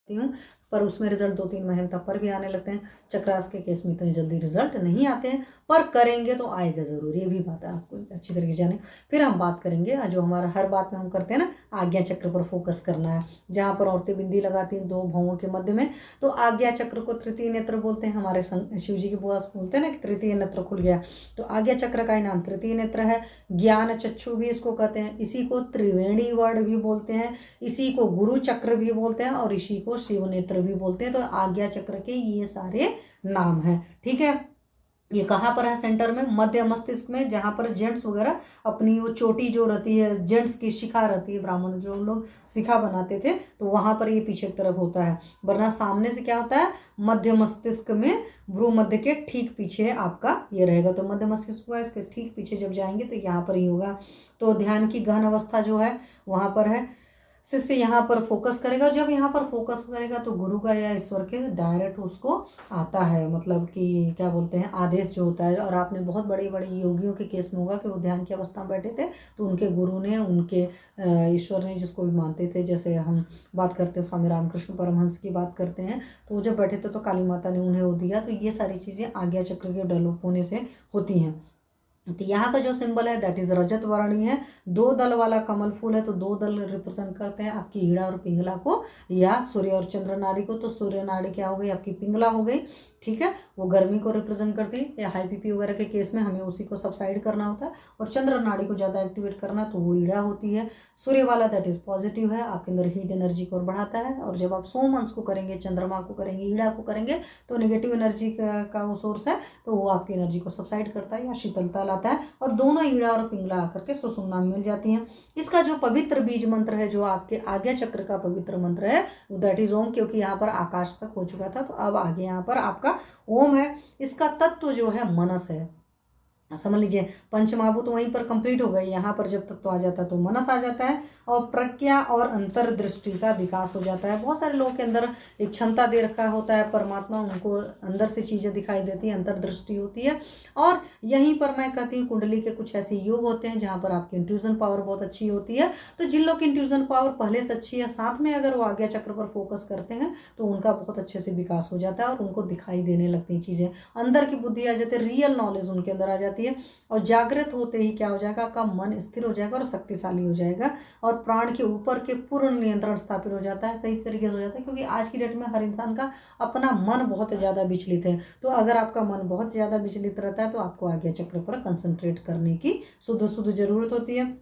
हूँ, पर उसमें रिजल्ट 2-3 महीने तक पर भी आने लगते हैं। चक्रास के केस में इतनी जल्दी रिजल्ट नहीं आते हैं, पर करेंगे तो आएगा ज़रूर, ये भी बात है, आपको अच्छी तरीके जाने। फिर हम बात करेंगे जो हमारा हर बात में हम करते हैं ना, आज्ञा चक्र पर फोकस करना है। जहाँ पर औरतें बिंदी लगाती हैं 2 भौहों के मध्य में, तो आज्ञा चक्र को तृतीय नेत्र बोलते हैं। हमारे शिव जी के पास बोलते हैं ना कि तृतीय नेत्र खुल गया, तो आज्ञा चक्र का ही नाम तृतीय नेत्र है। ज्ञान चक्षु भी इसको कहते हैं, इसी को त्रिवेणी वर्ण भी बोलते हैं, इसी को गुरु चक्र भी बोलते हैं, और इसी को शिव नेत्र भी बोलते हैं। तो आज्ञा चक्र के ये सारे नाम हैं, ठीक है। ये कहाँ पर है? सेंटर में, मध्य मस्तिष्क में, जहाँ पर जेंट्स वगैरह अपनी वो चोटी जो रहती है, जेंट्स की शिखा रहती है, ब्राह्मण जो लोग शिखा बनाते थे, तो वहाँ पर ये पीछे की तरफ होता है। वरना सामने से क्या होता है, मध्य मस्तिष्क में भ्रू मध्य के ठीक पीछे आपका ये रहेगा। तो मध्य मस्तिष्क हुआ, इसके ठीक पीछे जब जाएंगे तो यहाँ पर ही होगा। तो ध्यान की गहन अवस्था जो है वहाँ पर है। शिष्य यहाँ पर फोकस करेगा, और जब यहाँ पर फोकस करेगा तो गुरु का या ईश्वर के डायरेक्ट उसको आता है, मतलब कि क्या बोलते हैं, आदेश जो होता है। और आपने बहुत बड़े बड़े योगियों के केस में होगा कि वो ध्यान की अवस्था में बैठे थे, तो उनके गुरु ने, उनके ईश्वर ने, जिसको भी मानते थे, जैसे हम बात करते हैं स्वामी रामकृष्ण परमहंस की बात करते हैं, तो वो जब बैठे थे तो काली माता ने उन्हें वो दिया। तो ये सारी चीज़ें आज्ञा चक्र के डेवलप होने से होती हैं। तो यहाँ का जो सिंबल है दैट इज रजत वर्णी है। 2 दल वाला कमल फूल है, तो 2 दल रिप्रेजेंट करते हैं आपकी ईड़ा और पिंगला को, या सूर्य और चंद्र नाड़ी को। तो सूर्य नाड़ी क्या हो गई, आपकी पिंगला हो गई, ठीक है, वो गर्मी को रिप्रेजेंट करती है। या हाई बीपी वगैरह के केस में हमें उसी को सबसाइड करना होता है, और चंद्र नाड़ी को ज़्यादा एक्टिवेट करना, तो वो ईड़ा होती है। सूर्य वाला दैट इज पॉजिटिव है, आपके अंदर हीट एनर्जी को और बढ़ाता है। और जब आप सोमंस को करेंगे, चंद्रमा को करेंगे, ईड़ा को करेंगे, तो नेगेटिव एनर्जी का वो सोर्स है, तो वो आपकी एनर्जी को सबसाइड करता है या शीतलता लाता है, और दोनों ईड़ा और पिंगला आकर के सुषुम्ना में मिल जाती हैं। इसका जो पवित्र बीज मंत्र है, जो आपके आज्ञा चक्र का पवित्र मंत्र है, दैट इज ओम, क्योंकि यहाँ पर आकाश तक हो चुका था, तो अब आगे यहाँ पर आपका ओम है। इसका तत्व जो है मनस है, समझ लीजिए। पंचमहाभूत वहीं पर कंप्लीट हो गए, यहाँ पर जब तत्व आ जाता है तो मनस आ जाता है, और प्रज्ञा और अंतर्दृष्टि का विकास हो जाता है। बहुत सारे लोगों के अंदर एक क्षमता दे रखा होता है परमात्मा, उनको अंदर से चीज़ें दिखाई देती हैं, अंतर्दृष्टि होती है। और यहीं पर मैं कहती हूँ कुंडली के कुछ ऐसे योग होते हैं जहाँ पर आपकी इंट्यूजन पावर बहुत अच्छी होती है। तो जिन लोग की इंट्यूजन पावर पहले से अच्छी है, साथ में अगर वो आज्ञा चक्र पर फोकस करते हैं, तो उनका बहुत अच्छे से विकास हो जाता है, और उनको दिखाई देने लगती हैं चीज़ें, अंदर की बुद्धि आ जाती है, रियल नॉलेज उनके अंदर आ जाती है। और जागृत होते ही क्या हो जाएगा, आपका मन स्थिर हो जाएगा और शक्तिशाली हो जाएगा, और प्राण के ऊपर के पूर्ण नियंत्रण स्थापित हो जाता है, सही तरीके से हो जाता है। क्योंकि आज की डेट में हर इंसान का अपना मन बहुत ज़्यादा विचलित है, तो अगर आपका मन बहुत ज़्यादा विचलित रहता है तो आपको आज्ञा चक्र पर कंसंट्रेट करने की शुद्ध ज़रूरत होती है।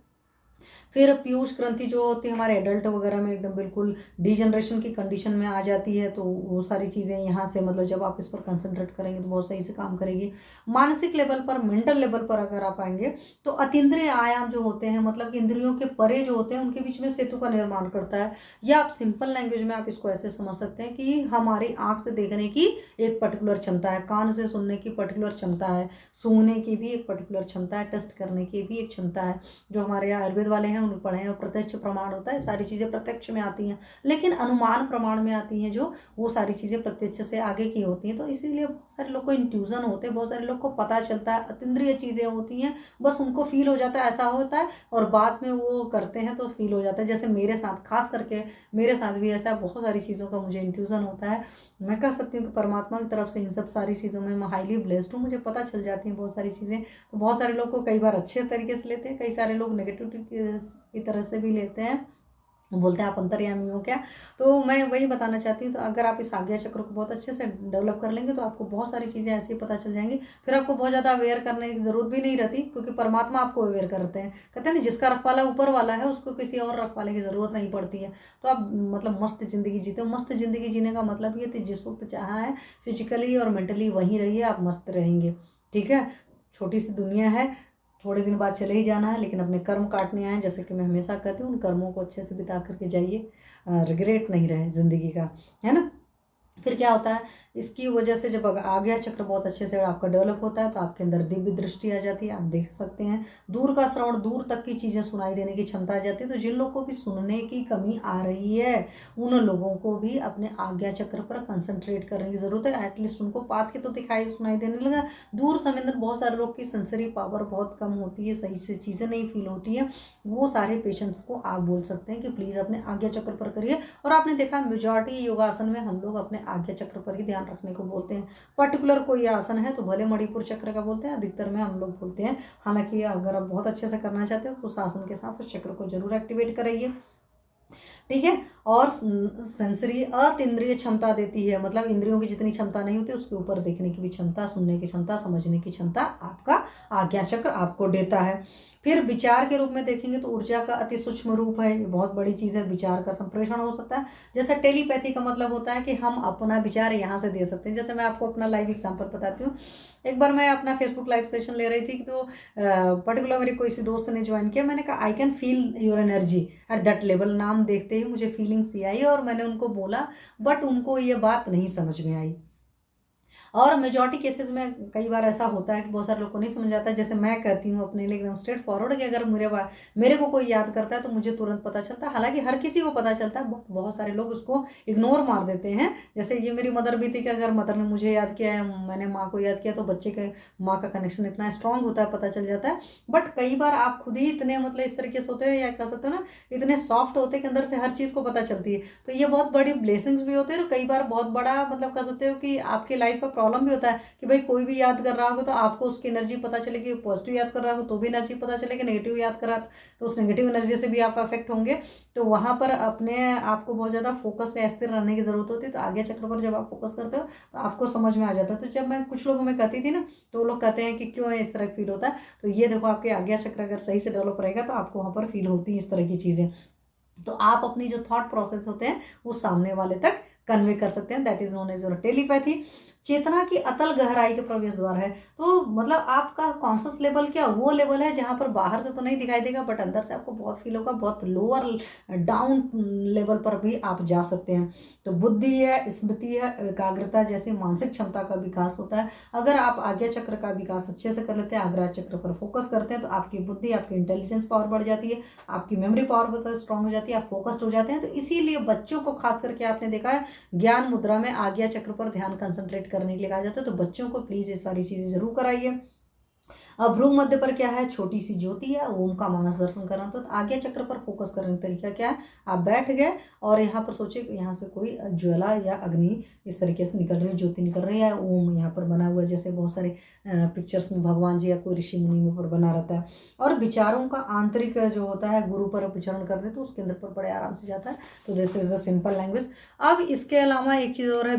फिर पीयूष ग्रंथि जो होती है हमारे एडल्ट वगैरह में एकदम बिल्कुल डिजनरेशन की कंडीशन में आ जाती है, तो वो सारी चीज़ें यहाँ से, मतलब जब आप इस पर कंसंट्रेट करेंगे तो बहुत सही से काम करेगी। मानसिक लेवल पर, मेंटल लेवल पर अगर आप आएंगे, तो अतीन्द्रिय आयाम जो होते हैं, मतलब कि इंद्रियों के परे जो होते हैं, उनके बीच में सेतु का निर्माण करता है। या आप सिंपल लैंग्वेज में आप इसको ऐसे समझ सकते हैं कि हमारी आँख से देखने की एक पर्टिकुलर क्षमता है, कान से सुनने की पर्टिकुलर क्षमता है, सूंघने की भी एक पर्टिकुलर क्षमता है, टेस्ट करने की भी एक क्षमता है। जो हमारे आयुर्वेद वाले हैं उन्हें पढ़े हैं, और प्रत्यक्ष प्रमाण होता है, सारी चीज़ें प्रत्यक्ष में आती हैं, लेकिन अनुमान प्रमाण में आती हैं, जो वो सारी चीज़ें प्रत्यक्ष से आगे की होती हैं। तो इसीलिए बहुत सारे लोग को इंट्यूजन होते हैं, बहुत सारे लोग को पता चलता है, अतीन्द्रिय चीज़ें होती हैं, बस उनको फील हो जाता है, ऐसा होता है, और बाद में वो करते हैं तो फील हो जाता है। जैसे मेरे साथ, खास करके मेरे साथ भी ऐसा बहुत सारी चीज़ों का मुझे इंट्यूजन होता है। मैं कह सकती हूँ कि परमात्मा की तरफ से इन सब सारी चीज़ों में मैं हाईली ब्लेस्ड हूँ, मुझे पता चल जाती हैं बहुत सारी चीज़ें। तो बहुत सारे लोग को कई बार अच्छे तरीके से लेते हैं, कई सारे लोग नेगेटिव की तरह से भी लेते हैं, बोलते हैं आप अंतर्यामी हो क्या। तो मैं वही बताना चाहती हूँ, तो अगर आप इस आज्ञा चक्र को बहुत अच्छे से डेवलप कर लेंगे तो आपको बहुत सारी चीज़ें ऐसी पता चल जाएंगी। फिर आपको बहुत ज़्यादा अवेयर करने की ज़रूरत भी नहीं रहती, क्योंकि परमात्मा आपको अवेयर करते हैं। कहते हैं ना, जिसका रखवाला ऊपर वाला है उसको किसी और रखवाले की ज़रूरत नहीं पड़ती है। तो आप मतलब मस्त ज़िंदगी जीते हो। मस्त ज़िंदगी जीने का मतलब ये थी, जिस वक्त चाहा है फिजिकली और मेंटली वहीं रहिए, आप मस्त रहेंगे, ठीक है। छोटी सी दुनिया है, थोड़े दिन बाद चले ही जाना है, लेकिन अपने कर्म काटने आए, जैसे कि मैं हमेशा कहती हूँ, उन कर्मों को अच्छे से बिता करके जाइए, रिग्रेट नहीं रहे ज़िंदगी का, है ना। फिर क्या होता है, इसकी वजह से जब आज्ञा चक्र बहुत अच्छे से आपका डेवलप होता है तो आपके अंदर दिव्य दृष्टि आ जाती है, आप देख सकते हैं। दूर का श्रवण, दूर तक की चीज़ें सुनाई देने की क्षमता आ जाती है। तो जिन लोगों को भी सुनने की कमी आ रही है उन लोगों को भी अपने आज्ञा चक्र पर कंसंट्रेट करने की जरूरत है। एटलीस्ट उनको पास के तो दिखाई सुनाई देने लगा। दूर संवेदन, बहुत सारे लोग की सेंसरी पावर बहुत कम होती है, सही से चीज़ें नहीं फील होती है। वो सारे पेशेंट्स को आप बोल सकते हैं कि प्लीज़ अपने आज्ञा चक्र पर करिए। और आपने देखा मेजॉरिटी योगासन में हम लोग अपने आज्ञा चक्र पर ही ध्यान रखने को बोलते हैं। पर्टिकुलर कोई आसन है तो भले मणिपुर चक्र का बोलते हैं, अधिकतर में हम लोग बोलते हैं। हालांकि अगर आप बहुत अच्छे से करना चाहते हो तो उस आसन के साथ उस चक्र को जरूर एक्टिवेट कराइए, ठीक है। और सेंसरी अतीन्द्रिय क्षमता देती है, मतलब इंद्रियों की जितनी क्षमता नहीं होती उसके ऊपर देखने की भी क्षमता, सुनने की क्षमता, समझने की क्षमता आपका आज्ञा चक्र आपको देता है। फिर विचार के रूप में देखेंगे तो ऊर्जा का अति सूक्ष्म रूप है, ये बहुत बड़ी चीज़ है। विचार का संप्रेषण हो सकता है। जैसे टेलीपैथी का मतलब होता है कि हम अपना विचार यहाँ से दे सकते हैं। जैसे मैं आपको अपना लाइव एग्जांपल बताती हूँ। एक बार मैं अपना फेसबुक लाइव सेशन ले रही थी तो पर्टिकुलर मेरी कोई सी दोस्त ने ज्वाइन किया। मैंने कहा I can feel your energy at that level. नाम देखते ही मुझे फीलिंग्स आई और मैंने उनको बोला, बट उनको ये बात नहीं समझ में आई। और मेजॉरिटी केसेस में कई बार ऐसा होता है कि बहुत सारे लोग को नहीं समझ आता है। जैसे मैं कहती हूँ अपने लिए एकदम स्ट्रेट फॉरवर्ड कि अगर मेरे को कोई याद करता है तो मुझे तुरंत पता चलता है। हालांकि हर किसी को पता चलता है, बट बहुत सारे लोग उसको इग्नोर मार देते हैं। जैसे ये मेरी मदर भी थी कि अगर मदर ने मुझे याद किया है, मैंने माँ को याद किया, तो बच्चे के माँ का कनेक्शन इतना स्ट्रांग होता है, पता चल जाता है। बट कई बार आप खुद ही इतने मतलब इस तरीके से होते हो, या कह सकते हो ना, इतने सॉफ्ट होते हैं कि अंदर से हर चीज़ को पता चलती है। तो ये बहुत बड़ी ब्लेसिंग्स भी होते हैं और कई बार बहुत बड़ा मतलब कह सकते हो कि आपकी लाइफ का प्रॉब्लम भी होता है कि भाई कोई भी याद कर रहा होगा तो आपको उसकी एनर्जी पता चलेगी। पॉजिटिव याद कर रहा होगा तो भी एनर्जी पता चलेगी, नेगेटिव याद कर रहा तो उस नेगेटिव एनर्जी से भी आप अफेक्ट होंगे। तो वहाँ पर अपने आपको बहुत ज़्यादा फोकस से स्थिर रहने की जरूरत होती है। तो आगे चक्र पर जब आप फोकस करते हो तो आपको समझ में आ जाता है। तो जब मैं कुछ लोगों में कहती थी ना तो वो लोग कहते हैं कि क्यों इस तरह फील होता है, तो ये देखो आपके आज्ञा चक्र अगर सही से डेवलप रहेगा तो आपको वहाँ पर फील होती है इस तरह की चीज़ें। तो आप अपनी जो थॉट प्रोसेस होते हैं वो सामने वाले तक कन्वे कर सकते हैं। That is known as your telepathy. चेतना की अतल गहराई के प्रवेश द्वार है। तो मतलब आपका कॉन्शियस लेवल क्या वो लेवल है जहां पर बाहर से तो नहीं दिखाई देगा, बट अंदर से आपको बहुत फील होगा। बहुत लोअर डाउन लेवल पर भी आप जा सकते हैं। तो बुद्धि है, स्मृति है, एकाग्रता जैसी मानसिक क्षमता का विकास होता है। अगर आप आज्ञा चक्र का विकास अच्छे से कर लेते हैं, आज्ञा चक्र पर फोकस करते हैं, तो आपकी बुद्धि, आपकी इंटेलिजेंस पावर बढ़ जाती है, आपकी मेमोरी पावर बहुत स्ट्रांग हो जाती है, आप फोकस्ड हो जाते हैं। तो इसीलिए बच्चों को खास करके आपने देखा है ज्ञान मुद्रा में आज्ञा चक्र पर ध्यान कंसंट्रेट करने के लिए कहा जाता है। तो बच्चों को प्लीज ये सारी चीजें जरूर कराइए। अब भ्रू मध्य पर क्या है, छोटी सी ज्योति है, ओम का मानस दर्शन करना। तो आज्ञा चक्र पर फोकस करने का तरीका क्या है, आप बैठ गए और यहाँ पर सोचिए कि यहाँ से कोई ज्वाला या अग्नि इस तरीके से निकल रही है, ज्योति निकल रही है, ओम यहाँ पर बना हुआ है। जैसे बहुत सारे पिक्चर्स में भगवान जी या कोई ऋषि मुनि पर बना रहता है। और विचारों का आंतरिक जो होता है गुरु पर विचरण करते हैं तो उसके अंदर पर बड़े आराम से जाता है। तो this is the simple language. अब इसके अलावा एक चीज़ और है,